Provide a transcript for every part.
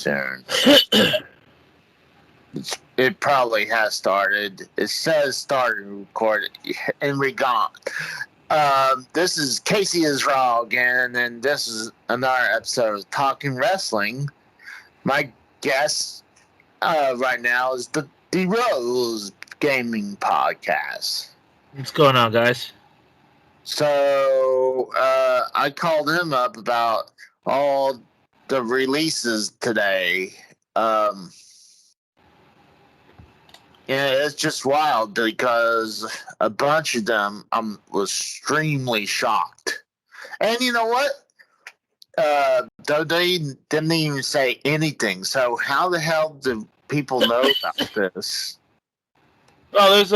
soon. It probably has started. It says started recorded, and we gone. This is Casey is Raw again, and this is another episode of Talking Wrestling. My guest right now is the Rose Gaming Podcast. What's going on, guys? So I called him up about all the releases today. Yeah, it's just wild because a bunch of them was extremely shocked. And you know what? They didn't even say anything. So how the hell do people know about this? Well, there's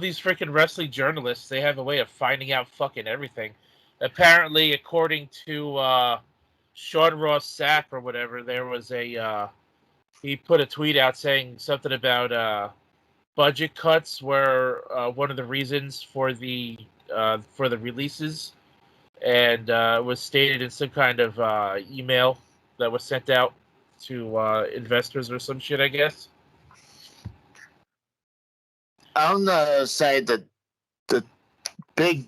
these freaking wrestling journalists. They have a way of finding out fucking everything. Apparently, according to Sean Ross Sapp or whatever, there was he put a tweet out saying something about budget cuts were one of the reasons for the releases, and it was stated in some kind of email that was sent out to investors or some shit, I guess. I'm gonna say that the big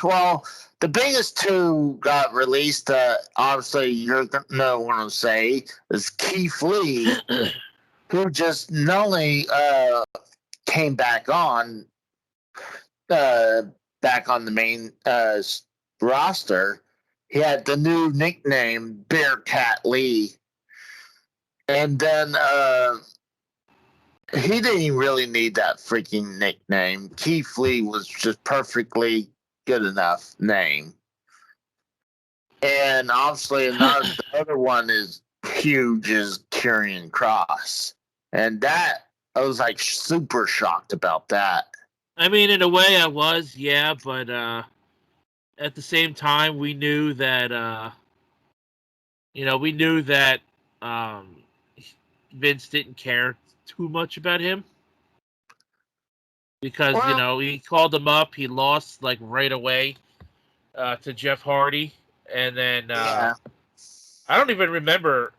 well, the biggest two got released. Obviously, you're gonna know what I'm saying is Keith Lee, who just not only came back on the main roster, he had the new nickname Bearcat Lee, and then he didn't really need that freaking nickname. Keith Lee was just perfectly good enough name. And obviously the other one is huge is Karrion Kross. And that I was like super shocked about that. I mean, in a way I was, yeah, but at the same time we knew that Vince didn't care too much about him. Because, he called him up, he lost like right away to Jeff Hardy, and then I don't even remember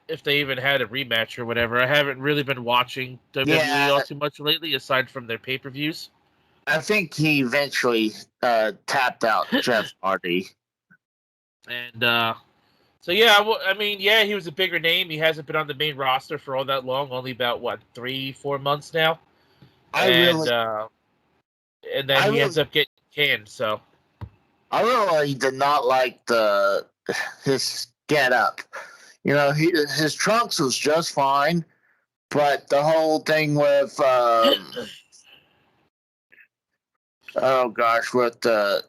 if they even had a rematch or whatever. I haven't really been watching WWE all too much lately, aside from their pay-per-views. I think he eventually tapped out Jeff Hardy. And so yeah, he was a bigger name. He hasn't been on the main roster for all that long, only about 3-4 months now. And then he ends up getting canned. So I really did not like his get up. His trunks was just fine, but the whole thing with with the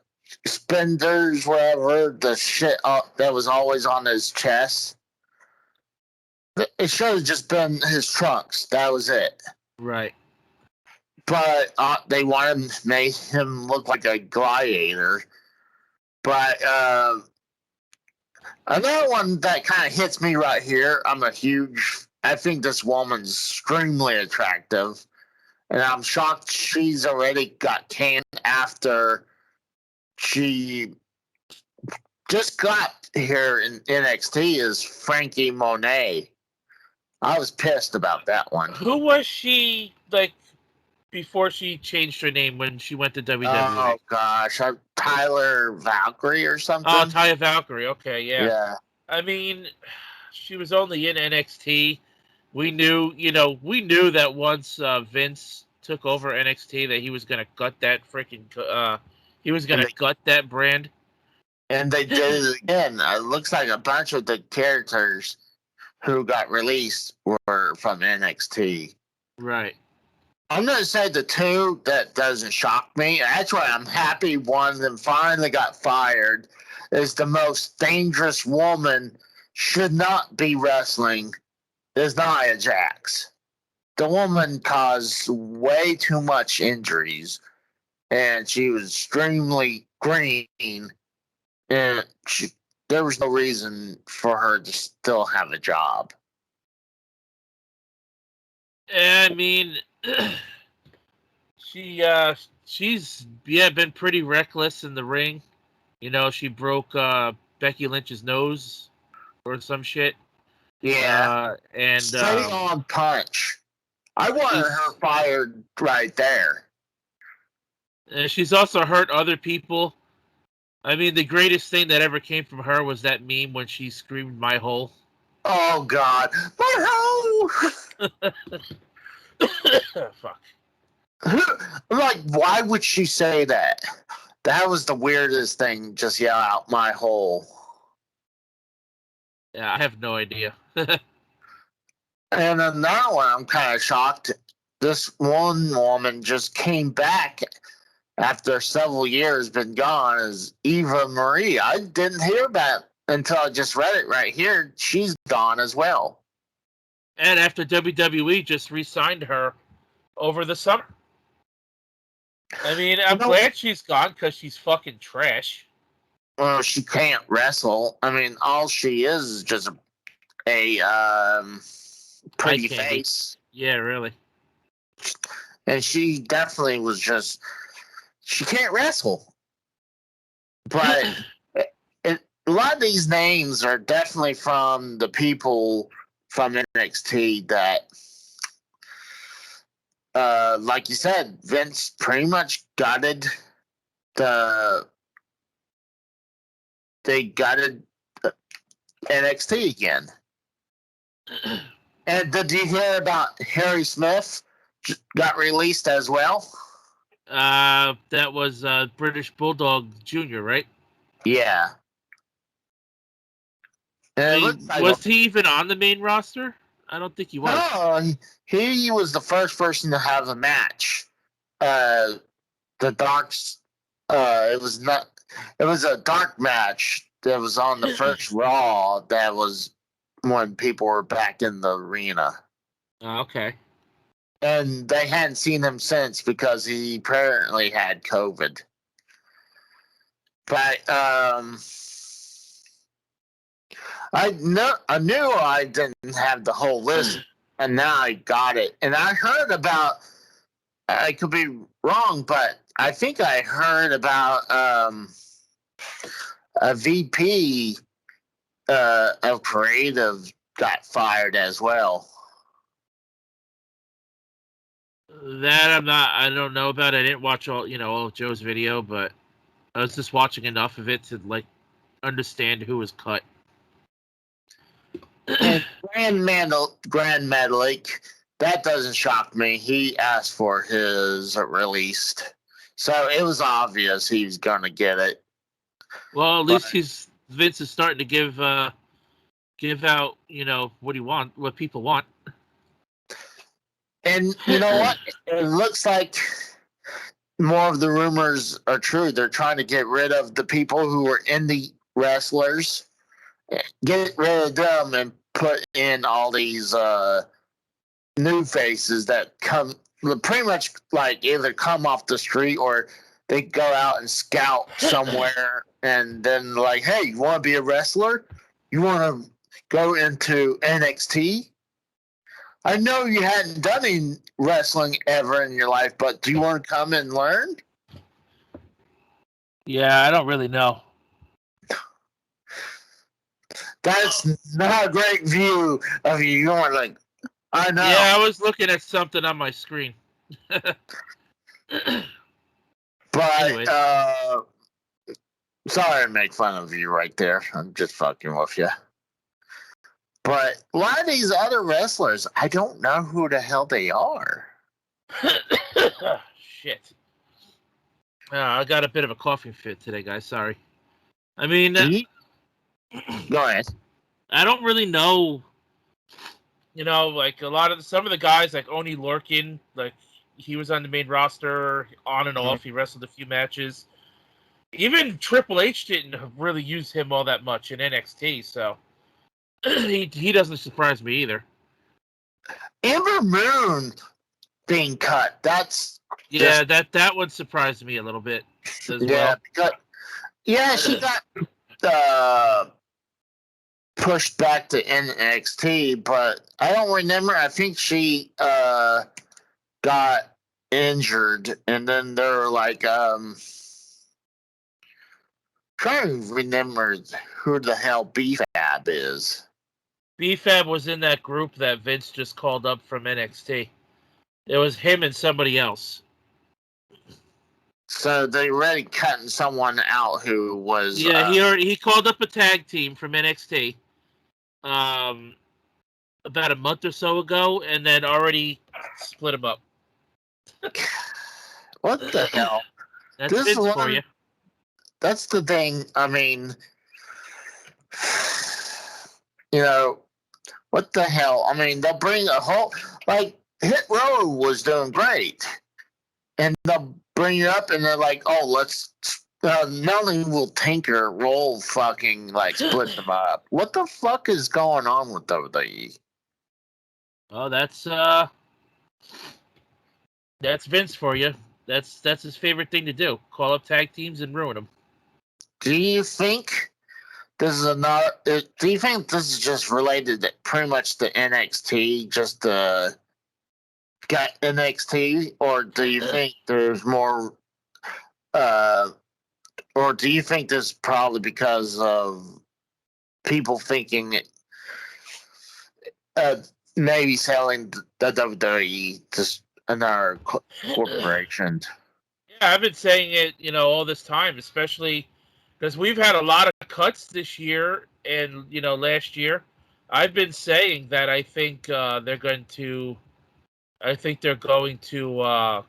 spinders, whatever, the shit that was always on his chest. It should have just been his trunks. That was it. Right. But they wanted to make him look like a gladiator. But another one that kind of hits me right here, I think this woman's extremely attractive. And I'm shocked she's already got canned after she just got here in NXT is Frankie Monet. I was pissed about that one. Who was she, before she changed her name when she went to WWE? Oh, gosh. Tyler Valkyrie or something? Oh, Tyler Valkyrie. Okay, yeah. Yeah. I mean, she was only in NXT. We knew that once Vince took over NXT that he was going to gut that freaking gut that brand. And they did it again. It looks like a bunch of the characters who got released were from NXT. Right. I'm going to say the two that doesn't shock me. That's why I'm happy one of them finally got fired. Is the most dangerous woman should not be wrestling is Nia Jax. The woman caused way too much injuries, and she was extremely green, and there was no reason for her to still have a job. I mean, she's been pretty reckless in the ring. She broke Becky Lynch's nose or some shit. Yeah. And Straight on punch. I wanted her fired right there. and she's also hurt other people. I mean, the greatest thing that ever came from her was that meme when she screamed "My hole." Oh God, my hole! Fuck. Like, why would she say that? That was the weirdest thing. Just yell out my hole. Yeah, I have no idea. And another one, I'm kind of shocked. This one woman just came back after several years been gone as Eva Marie. I didn't hear about it until I just read it right here. She's gone as well. And after WWE just re-signed her over the summer. I mean, I'm glad she's gone because she's fucking trash. Well, she can't wrestle. I mean, all she is just a pretty face. Yeah, really. And she definitely was just, she can't wrestle. But a lot of these names are definitely from the people from NXT that, like you said, Vince pretty much gutted they gutted NXT again. And did you hear about Harry Smith got released as well? That was British Bulldog Jr., right? Yeah. Was he even on the main roster? I don't think he was. No, he was the first person to have a match. The Darks. It was not. It was a dark match that was on the first Raw. That was when people were back in the arena. Okay. And they hadn't seen him since because he apparently had COVID. But I knew I didn't have the whole list, and now I got it. And I heard about. I could be wrong, but I think I heard about a VP of creative got fired as well. That I don't know about. I didn't watch all of Joe's video, but I was just watching enough of it to understand who was cut. And Grand Metalik, that doesn't shock me. He asked for his released, so it was obvious he was gonna get it. Well, at least Vince is starting to give out what people want. And you know what? It looks like more of the rumors are true. They're trying to get rid of the people who are indie wrestlers, get rid of them, and put in all these new faces that come pretty much like either come off the street or they go out and scout somewhere and then like, hey, you want to be a wrestler? You want to go into NXT? I know you hadn't done any wrestling ever in your life, but do you want to come and learn? Yeah, I don't really know. That's not a great view of you. You're like, I know. Yeah, I was looking at something on my screen. But sorry to make fun of you right there. I'm just fucking with you. But a lot of these other wrestlers, I don't know who the hell they are. Shit. I got a bit of a coughing fit today, guys. Sorry. I mean, go ahead. I don't really know. Like some of the guys, like Oni Lorcan, like he was on the main roster on and off. He wrestled a few matches. Even Triple H didn't really use him all that much in NXT, so he doesn't surprise me either. Ember Moon being cut. That's that one surprised me a little bit as well. She got pushed back to NXT, but I don't remember. I think she got injured, and then they're like trying to remember who the hell B-Fab is. B-Fab was in that group that Vince just called up from NXT. It was him and somebody else. So they're already cutting someone out who was. Yeah, he called up a tag team from NXT about a month or so ago, and then already split them up. What the hell? That's This Vince one, for you. That's the thing. I mean, you know, what the hell? I mean, they'll bring a whole like Hit Row was doing great, and they'll bring you up, and they're like, "Oh, let's." Not only will Tinker roll fucking like split them up. What the fuck is going on with WWE? Oh, that's Vince for you. That's his favorite thing to do. Call up tag teams and ruin them. Do you think this is another? Do you think this is just related to pretty much to NXT, just got NXT, or do you think there's more? Or do you think this is probably because of people thinking maybe selling the WWE to another corporation? Yeah, I've been saying it, all this time, especially because we've had a lot of cuts this year and last year. I've been saying that I think they're going to. I think they're going to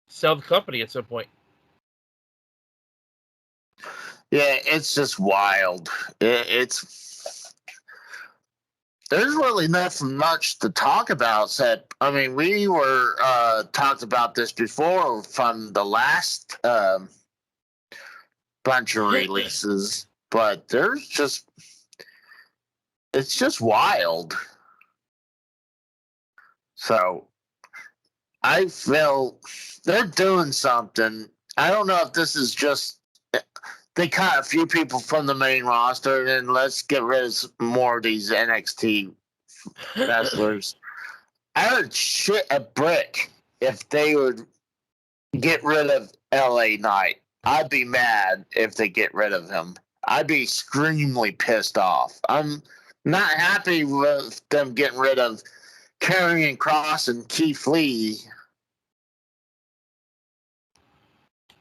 sell the company at some point. Yeah, it's just wild. It's there's really nothing much to talk about. I mean, we were talked about this before from the last bunch of releases, but it's just wild. So I feel they're doing something. I don't know if this is just they cut a few people from the main roster and let's get rid of more of these NXT wrestlers. I would shit a brick if they would get rid of LA Knight. I'd be mad if they get rid of him. I'd be extremely pissed off. I'm not happy with them getting rid of Karrion Kross and Keith Lee.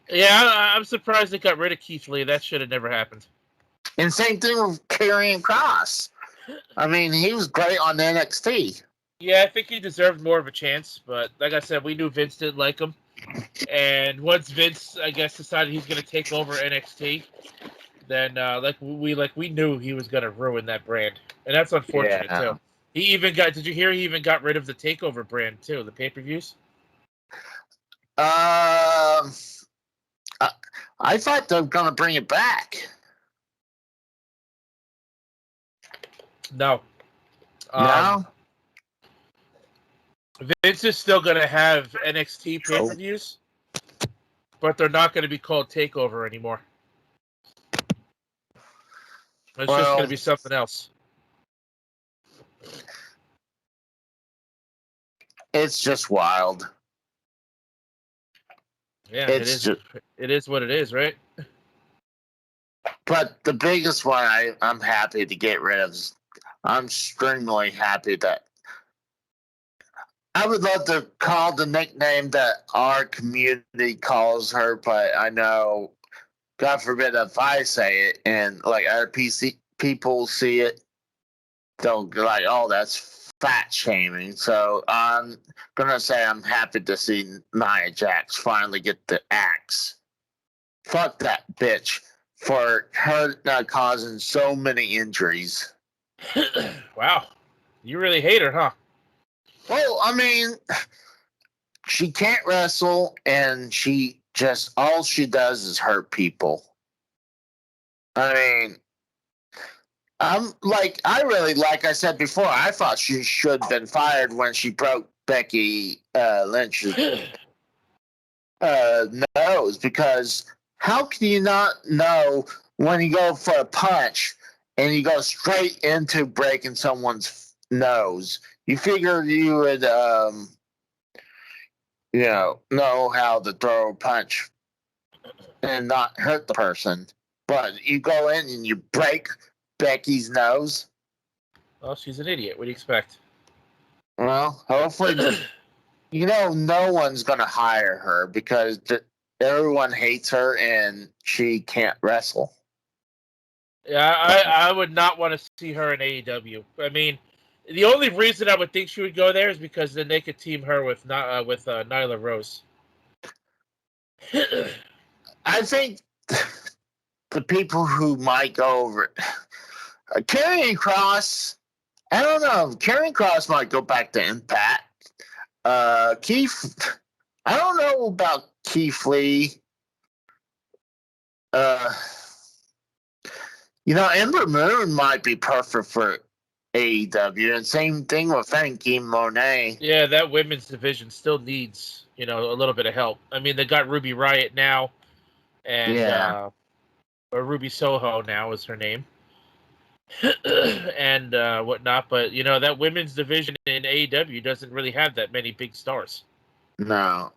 Yeah, I'm surprised they got rid of Keith Lee. That should have never happened. And same thing with Karrion Kross. I mean, he was great on NXT. Yeah, I think he deserved more of a chance, but like I said, we knew Vince didn't like him. And once Vince, I guess, decided he's going to take over NXT, then we knew he was going to ruin that brand, and that's unfortunate too. He even got. Did you hear? He even got rid of the Takeover brand too, the pay-per-views. I thought they were going to bring it back. No. No. Vince is still going to have NXT pay-per-views, but they're not going to be called Takeover anymore. It's just going to be something else. It's just wild. Yeah, it is what it is, right? But the biggest one I'm happy to get rid of is I'm extremely happy that I would love to call the nickname that our community calls her, but I know, God forbid, if I say it and like other people see it, they'll be like, "Oh, that's fat shaming." So I'm gonna say I'm happy to see Nia Jax finally get the axe. Fuck that bitch for her not causing so many injuries. Wow, you really hate her, huh? Well, I mean, she can't wrestle, and all she does is hurt people. I mean, like I said before, I thought she should have been fired when she broke Becky Lynch's nose, because how can you not know when you go for a punch and you go straight into breaking someone's nose? You figure you would, know how to throw a punch and not hurt the person. But you go in and you break Becky's nose. Well, she's an idiot. What do you expect? Well, hopefully, no one's going to hire her because everyone hates her and she can't wrestle. Yeah, I would not want to see her in AEW. I mean, the only reason I would think she would go there is because then they could team her with Nyla Rose. I think the people who might go over Karrion Kross. I don't know. Karrion Kross might go back to Impact. Keith. I don't know about Keith Lee. Ember Moon might be perfect for AEW, and same thing with Frankie Monet. Yeah, that women's division still needs, a little bit of help. I mean, they got Ruby Riott now, and or Ruby Soho now is her name, and whatnot. But that women's division in AEW doesn't really have that many big stars. No,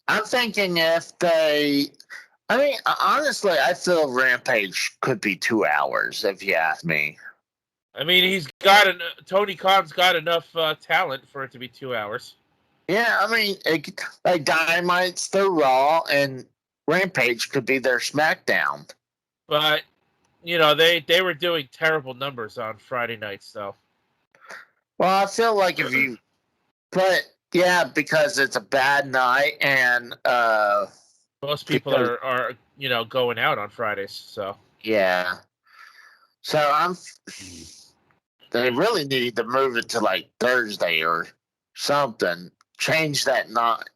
I'm thinking if they. I mean, honestly, I feel Rampage could be 2 hours if you ask me. I mean, Tony Khan's got enough talent for it to be 2 hours. Yeah, I mean, like Dynamite's their Raw, and Rampage could be their SmackDown. But they were doing terrible numbers on Friday nights, though. Well, I feel like because it's a bad night, and most people are going out on Fridays, so yeah. So they really need to move it to like Thursday or something. Change that night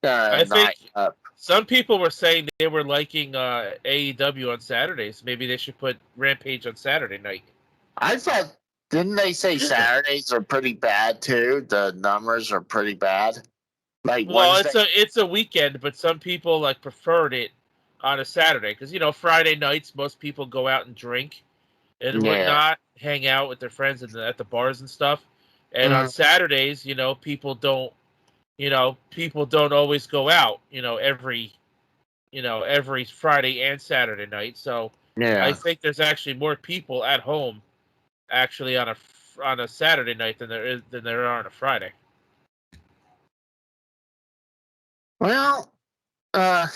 up. Some people were saying they were liking AEW on Saturdays. Maybe they should put Rampage on Saturday night. I thought, didn't they say Saturdays are pretty bad too? The numbers are pretty bad. Like Wednesday. It's a weekend, but some people preferred it on a Saturday because Friday nights most people go out and drink and whatnot, hang out with their friends at the bars and stuff. And on Saturdays, people don't always go out, every Friday and Saturday night. So I think there's actually more people at home actually on a Saturday night than there are on a Friday. Well, I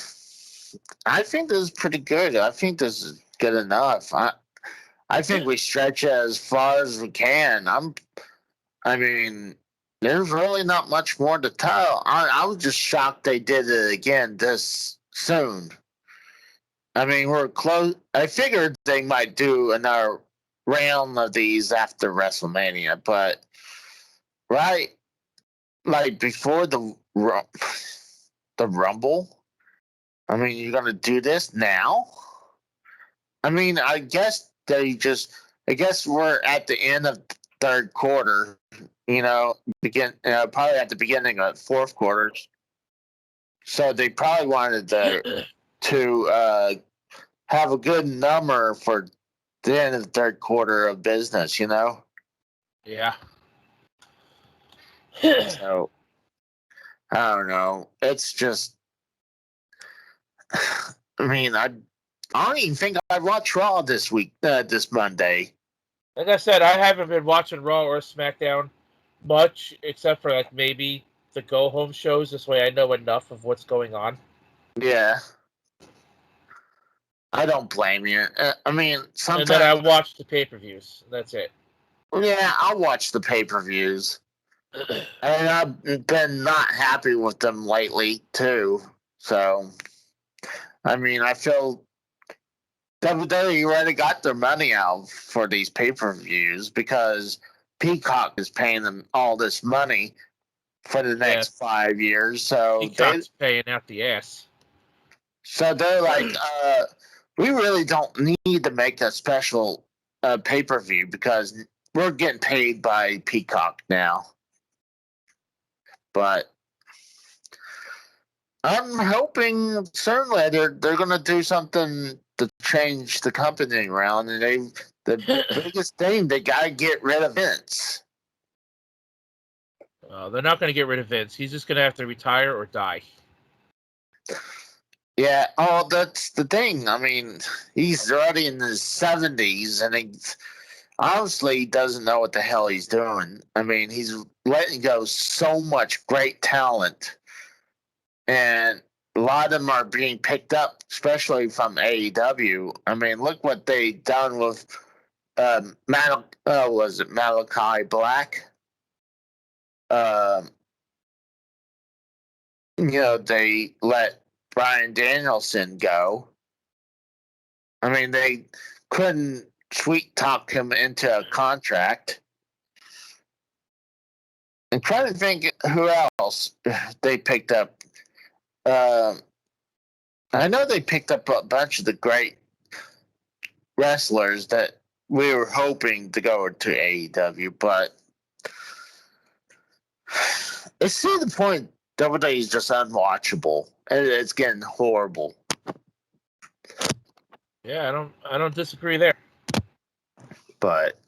think this is pretty good. I think this is good enough. I think we stretch it as far as we can. I mean, there's really not much more to tell. I was just shocked they did it again this soon. I mean, we're close. I figured they might do another round of these after WrestleMania, but right, like before the Rumble. I mean, you're gonna do this now? I mean, I guess we're at the end of third quarter. Probably at the beginning of fourth quarters. So they probably wanted to have a good number for the end of the third quarter of business. Yeah. So I don't know. It's just. I mean, I don't even think I watched Raw this week, this Monday. Like I said, I haven't been watching Raw or SmackDown much, except for maybe the go home shows. This way, I know enough of what's going on. Yeah, I don't blame you. I mean, sometimes. And then I watch the pay-per-views. That's it. Yeah, I'll watch the pay-per-views, and I've been not happy with them lately too. So, I mean, I feel WWE already got their money out for these pay-per-views because Peacock is paying them all this money for the next 5 years. So Peacock's paying out the ass. So they're like, we really don't need to make a special pay-per-view because we're getting paid by Peacock now. But I'm hoping certainly they're going to do something to change the company around, and the biggest thing, they got to get rid of Vince. They're not going to get rid of Vince. He's just going to have to retire or die. Yeah, that's the thing. I mean, he's already in his 70s, and honestly doesn't know what the hell he's doing. I mean, he's letting go so much great talent, and a lot of them are being picked up, especially from AEW. I mean, look what they done with was it Malachi Black? Um, they let Bryan Danielson go. I mean, they couldn't sweet talk him into a contract. I'm trying to think who else they picked up. I know they picked up a bunch of the great wrestlers that we were hoping to go to AEW, but it's to the point WWE is just unwatchable. It's getting horrible. Yeah, I don't disagree there. But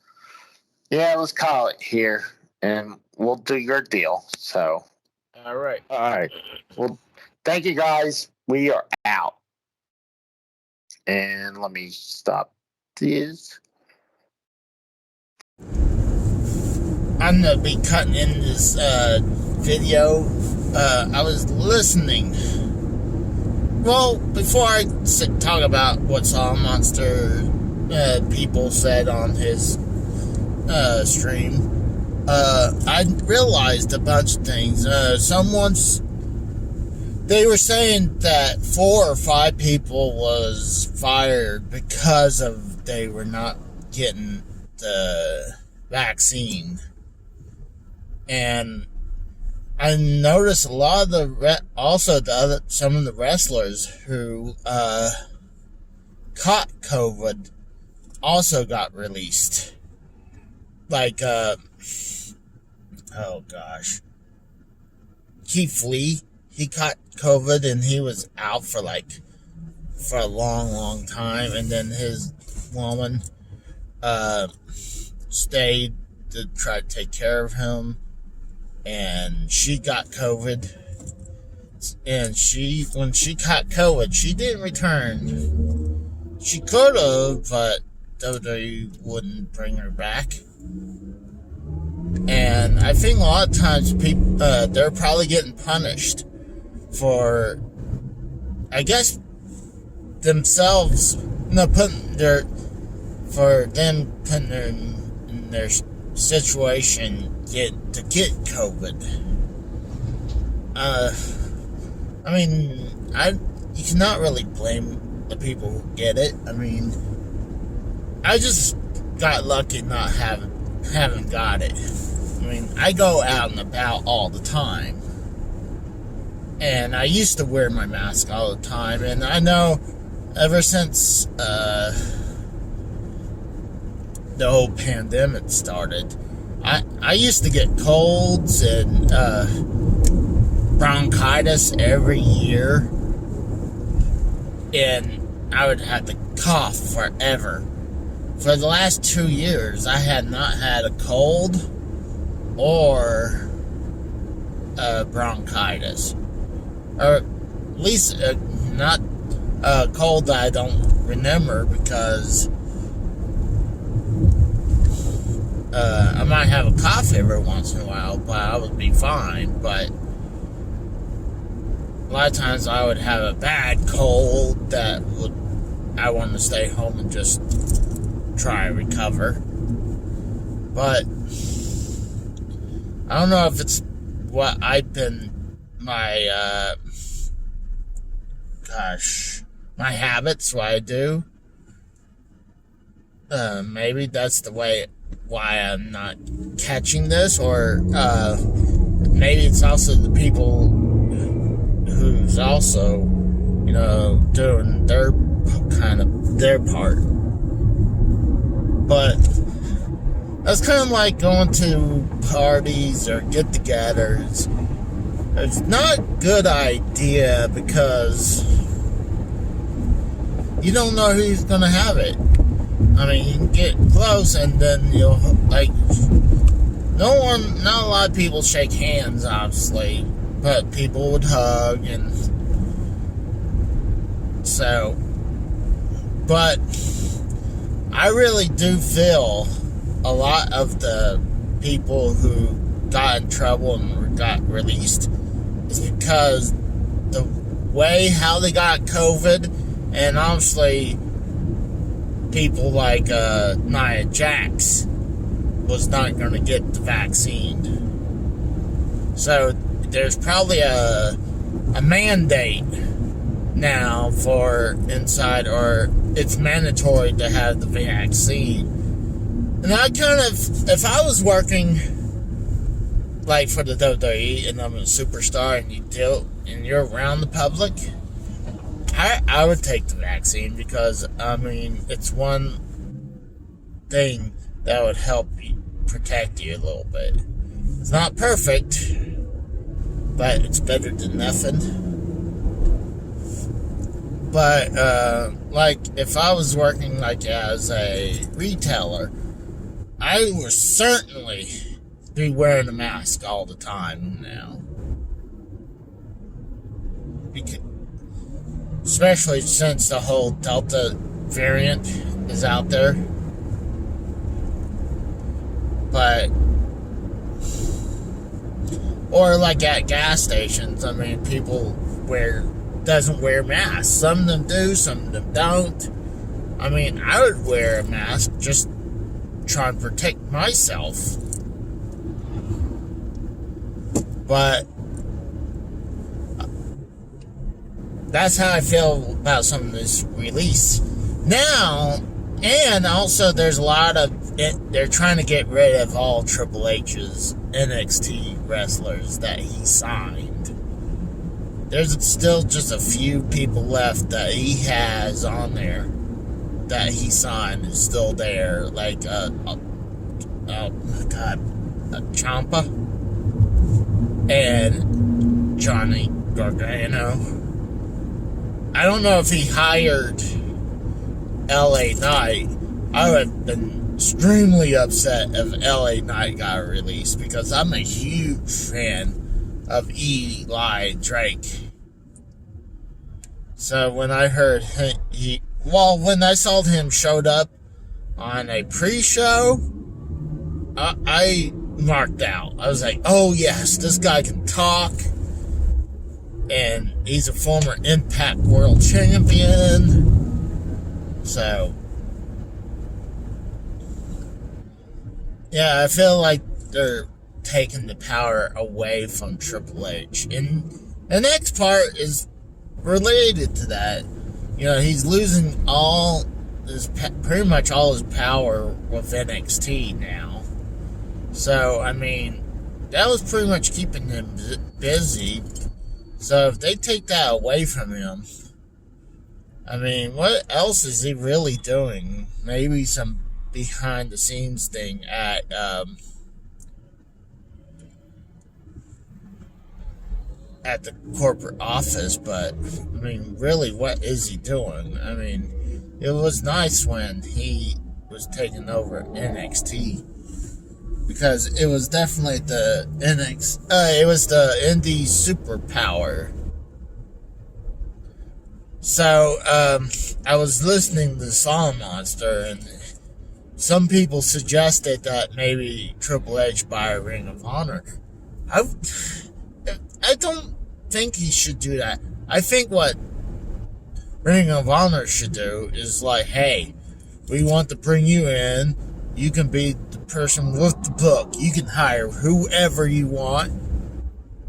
yeah, let's call it here, and we'll do your deal. So, all right. Well, thank you guys. We are out. And let me stop this. I'm gonna be cutting in this video. I was listening. Well, before I talk about what Saw Monster people said on his stream, I realized a bunch of things. They were saying that 4 or 5 people was fired because of they were not getting the vaccine. And I noticed a lot of some of the wrestlers who caught COVID also got released. Like Keith Lee, he caught COVID and he was out for a long time, and then his woman stayed to try to take care of him, and she got COVID. And when she caught COVID, she didn't return. She could have, but WWE wouldn't bring her back. And I think a lot of times people, they're probably getting punished for, I guess, themselves, putting their in their situation to get COVID. I mean, you cannot really blame the people who get it. I mean, I just got lucky not having got it. I mean, I go out and about all the time, and I used to wear my mask all the time, and I know ever since the whole pandemic started, I used to get colds and bronchitis every year, and I would have to cough forever. For the last 2 years, I had not had a cold or bronchitis, or at least not a cold that I don't remember, because I might have a cough every once in a while, but I would be fine. But a lot of times I would have a bad cold that I wanted to stay home and just try to recover. But I don't know if it's what my habits, what I do. Maybe that's the way why I'm not catching this, or maybe it's also the people who's also, doing their part. But that's kind of like going to parties or get-togethers. It's not a good idea because you don't know who's going to have it. I mean, you can get close and then not a lot of people shake hands, obviously, but people would hug, and so, but I really do feel a lot of the people who got in trouble and got released is because the way how they got COVID, and obviously people like Nia Jax was not going to get the vaccine. So there's probably a mandate now for inside, or it's mandatory to have the vaccine. And I kind of, if I was working like for the WWE and I'm a superstar and you're around the public, I would take the vaccine, because I mean it's one thing that would help you, protect you a little bit. It's not perfect, but it's better than nothing. But like if I was working like as a retailer, I would certainly be wearing a mask all the time now. Especially since the whole Delta variant is out there. But, or like at gas stations, I mean, people doesn't wear masks. Some of them do, some of them don't. I mean, I would wear a mask just try and protect myself. But that's how I feel about some of this release now. And also there's a lot of they're trying to get rid of all Triple H's NXT wrestlers that he signed. There's still just a few people left that he has on there that he signed is still there, like Ciampa and Johnny Gargano. I don't know if he hired LA Knight. I would have been extremely upset if LA Knight got released, because I'm a huge fan of Eli Drake. So when I heard when I saw him showed up on a pre-show, I marked out. I was like, oh yes, this guy can talk. And he's a former Impact World Champion. So, yeah, I feel like they're taking the power away from Triple H. And the next part is related to that. You know, he's losing pretty much all his power with NXT now. So, I mean, that was pretty much keeping him busy. So if they take that away from him, I mean, what else is he really doing? Maybe some behind the scenes thing at the corporate office, but I mean, really, what is he doing? I mean, it was nice when he was taking over NXT, because it was definitely the it was the indie superpower. So, I was listening to Song Monster, and some people suggested that maybe Triple H buy a Ring of Honor. I don't think he should do that. I think what Ring of Honor should do is like, hey, we want to bring you in. You can be the person with the book. You can hire whoever you want,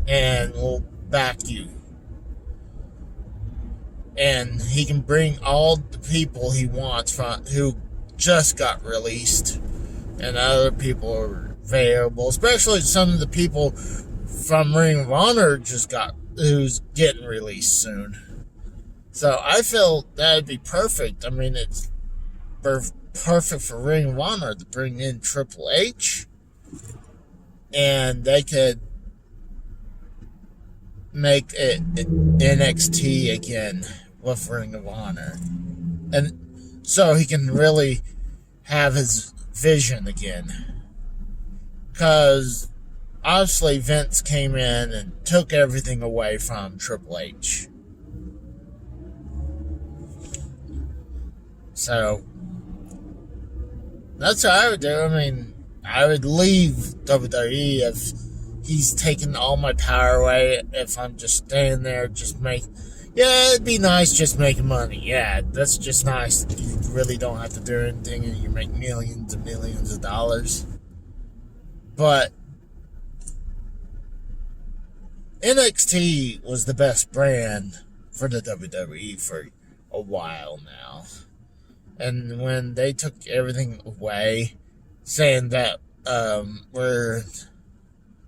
and we'll back you. And he can bring all the people he wants who just got released, and other people are available, especially some of the people from Ring of Honor who's getting released soon. So I feel that'd be perfect. I mean, it's perfect for Ring of Honor to bring in Triple H, and they could make it NXT again with Ring of Honor, and so he can really have his vision again. Because obviously Vince came in and took everything away from Triple H. So That's what I would do. I mean, I would leave WWE if he's taking all my power away. If I'm just staying there, yeah, it'd be nice just making money. Yeah, that's just nice. You really don't have to do anything and you make millions and millions of dollars. But NXT was the best brand for the WWE for a while now. And when they took everything away, saying that we're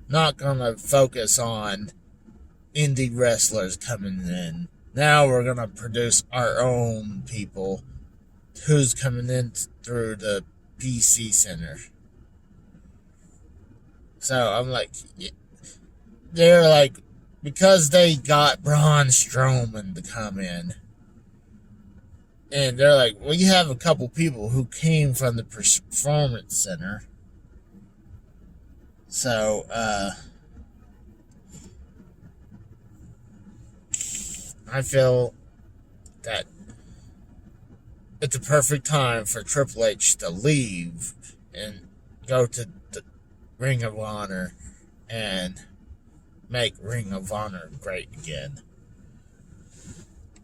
not going to focus on indie wrestlers coming in, now we're going to produce our own people who's coming in through the PC Center. So I'm like, they're like, because they got Braun Strowman to come in, and they're like, well, you have a couple people who came from the Performance Center. So, I feel that it's a perfect time for Triple H to leave and go to the Ring of Honor and make Ring of Honor great again.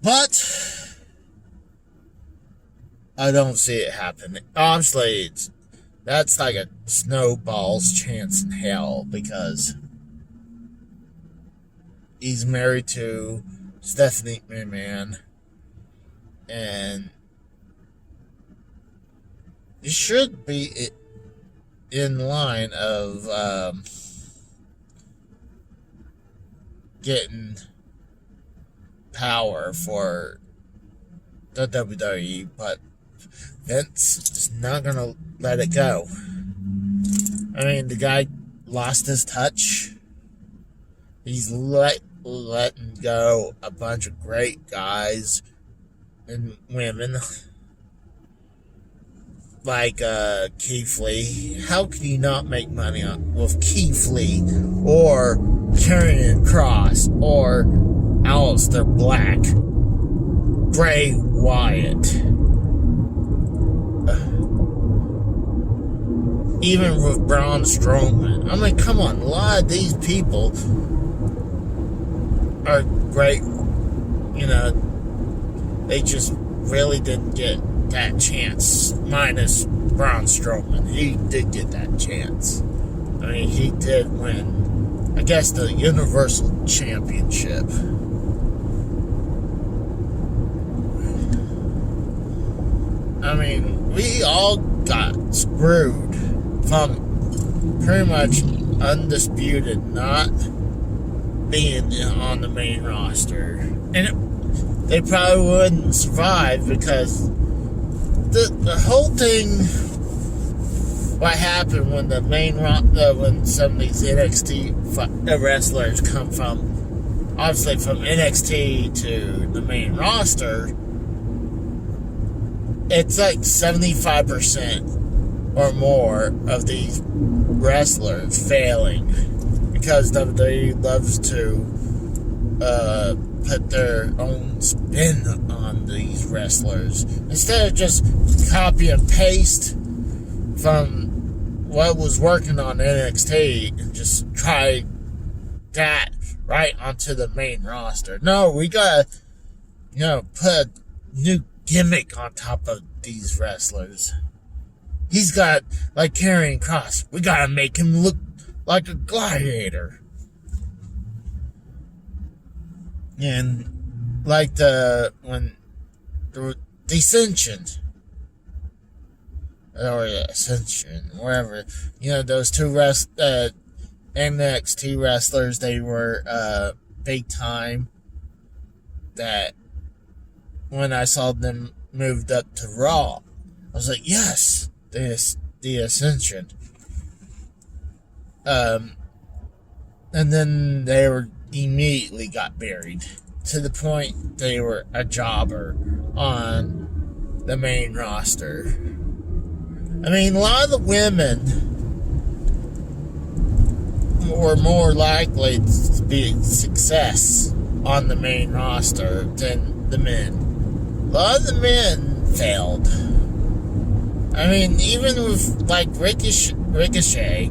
But I don't see it happening. Honestly, that's like a snowball's chance in hell, because he's married to Stephanie McMahon, and it should be in line of getting power for the WWE, but Vince is not going to let it go. I mean, the guy lost his touch. He's letting go a bunch of great guys and women. Like Keith Lee. How can you not make money with Keith Lee or Karrion Kross or Aleister Black, Bray Wyatt? Even with Braun Strowman. I mean, come on, a lot of these people are great. You know, they just really didn't get that chance. Minus Braun Strowman. He did get that chance. I mean, he did win, I guess, the Universal Championship. I mean, we all got screwed from pretty much Undisputed not being on the main roster. And they probably wouldn't survive, because the whole thing, what happened when the main when some of these NXT wrestlers come from, obviously from NXT to the main roster, it's like 75% or more of these wrestlers failing, because WWE loves to put their own spin on these wrestlers instead of just copy and paste from what was working on NXT and just try that right onto the main roster. No, we gotta, put a new gimmick on top of these wrestlers. He's got, like Karrion Kross, we gotta make him look like a gladiator. And like the Ascension, or Ascension, wherever, those two NXT wrestlers, they were big time. That when I saw them moved up to Raw, I was like, yes, the Ascension. And then they immediately got buried, to the point they were a jobber on the main roster. I mean, a lot of the women were more likely to be a success on the main roster than the men. A lot of the men failed. I mean, even with like Ricochet,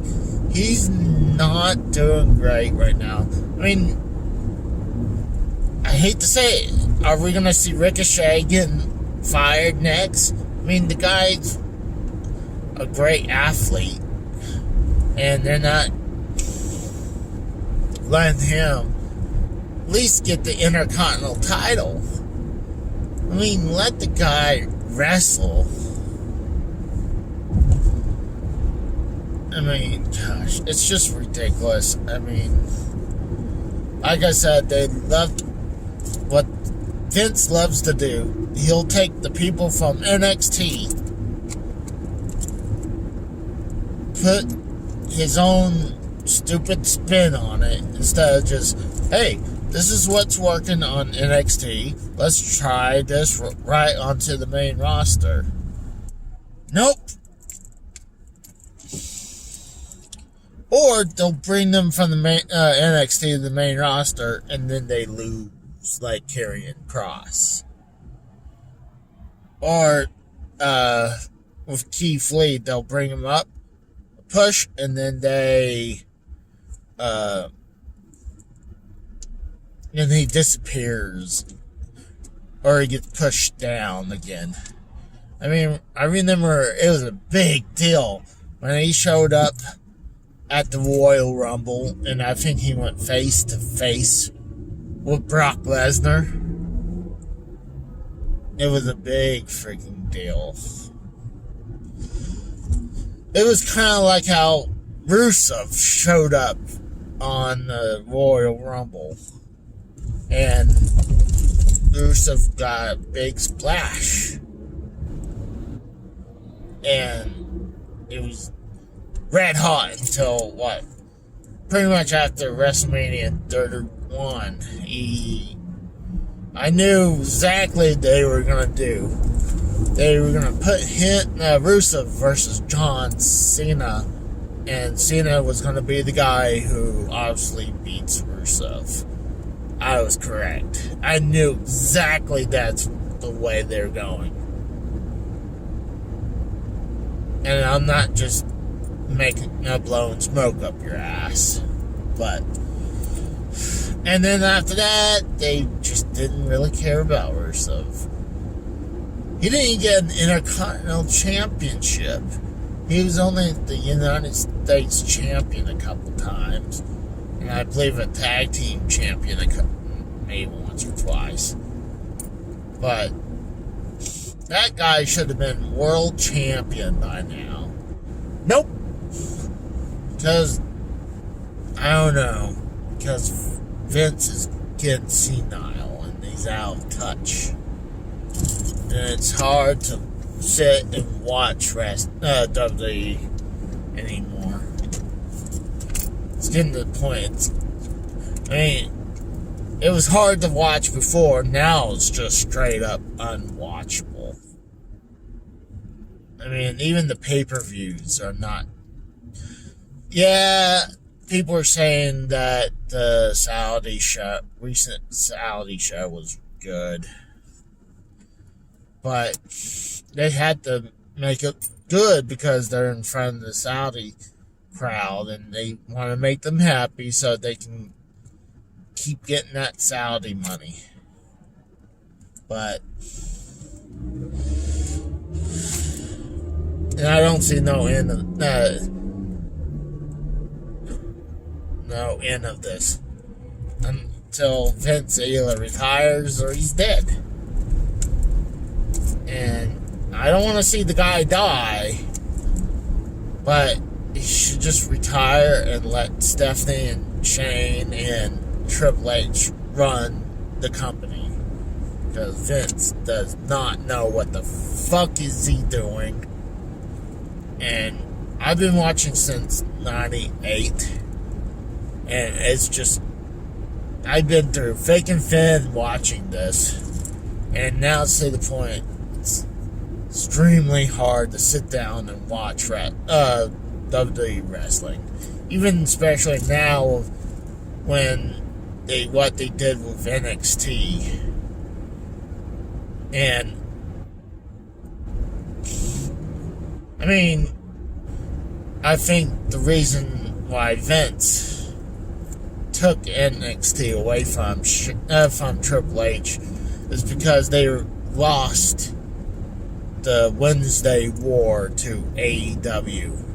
he's not doing great right now. I mean, I hate to say it, are we gonna see Ricochet getting fired next? I mean, the guy's a great athlete, and they're not letting him at least get the Intercontinental title. I mean, let the guy wrestle. I mean, gosh, it's just ridiculous. I mean, like I said, they love what Vince loves to do. He'll take the people from NXT, put his own stupid spin on it, instead of just, hey, this is what's working on NXT. Let's try this right onto the main roster. Nope. Or they'll bring them from the main, NXT to the main roster, and then they lose, like Karrion Kross. Or with Keith Lee, they'll bring him up, push, and then they and he disappears, or he gets pushed down again. I mean, I remember it was a big deal when he showed up at the Royal Rumble, and I think he went face to face with Brock Lesnar. It was a big freaking deal. It was kind of like how Rusev showed up on the Royal Rumble, and Rusev got a big splash, and it was red hot until what? Pretty much after WrestleMania 31. I knew exactly what they were gonna do. They were gonna put Rusev versus John Cena, and Cena was gonna be the guy who obviously beats Rusev. I was correct. I knew exactly that's the way they're going. And I'm not just blowing smoke up your ass. But, and then after that, they just didn't really care about Rusev. He didn't even get an Intercontinental Championship. He was only the United States champion a couple times. And I believe a tag team champion maybe once or twice. But that guy should have been world champion by now. Nope. Because, I don't know. Because Vince is getting senile and he's out of touch. And it's hard to sit and watch WWE anymore. It's getting to the point. It was hard to watch before. Now it's just straight up unwatchable. I mean, even the pay-per-views are not. Yeah, people are saying that the recent Saudi show was good. But they had to make it good because they're in front of the Saudi crowd and they want to make them happy so they can keep getting that Saudi money. But and I don't see no end of this until Vince either retires or he's dead. And I don't want to see the guy die, but he should just retire and let Stephanie and Shane and Triple H run the company. Because Vince does not know what the fuck is he doing. And I've been watching since 98. And it's just, I've been through thick and thin watching this. And now it's to the point, it's extremely hard to sit down and watch WWE wrestling. Even especially now when what they did with NXT. And I mean, I think the reason why Vince took NXT away from Triple H is because they lost the Wednesday War to AEW.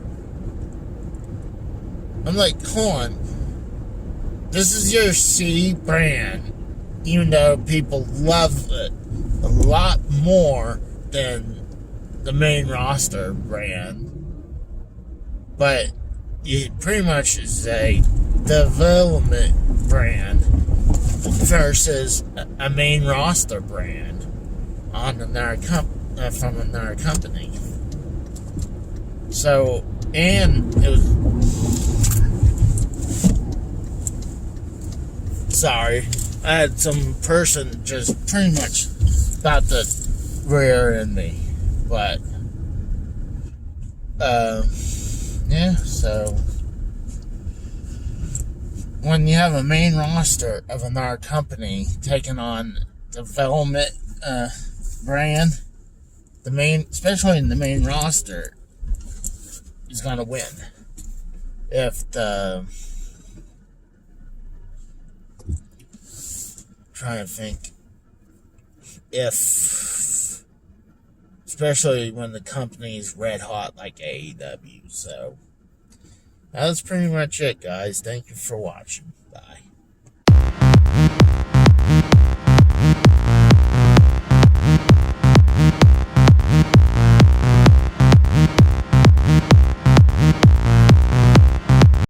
I'm like, hold on. This is your C brand, even though people love it a lot more than the main roster brand. But it pretty much is a development brand versus a main roster brand on another from another company. So, and it was... Sorry, I had some person just pretty much about to rear end me. But, yeah, so when you have a main roster of another company taking on development brand, especially in the main roster, is going to win. If the... trying to think. Especially when the company's red hot like AEW. So, that's pretty much it, guys. Thank you for watching. Bye.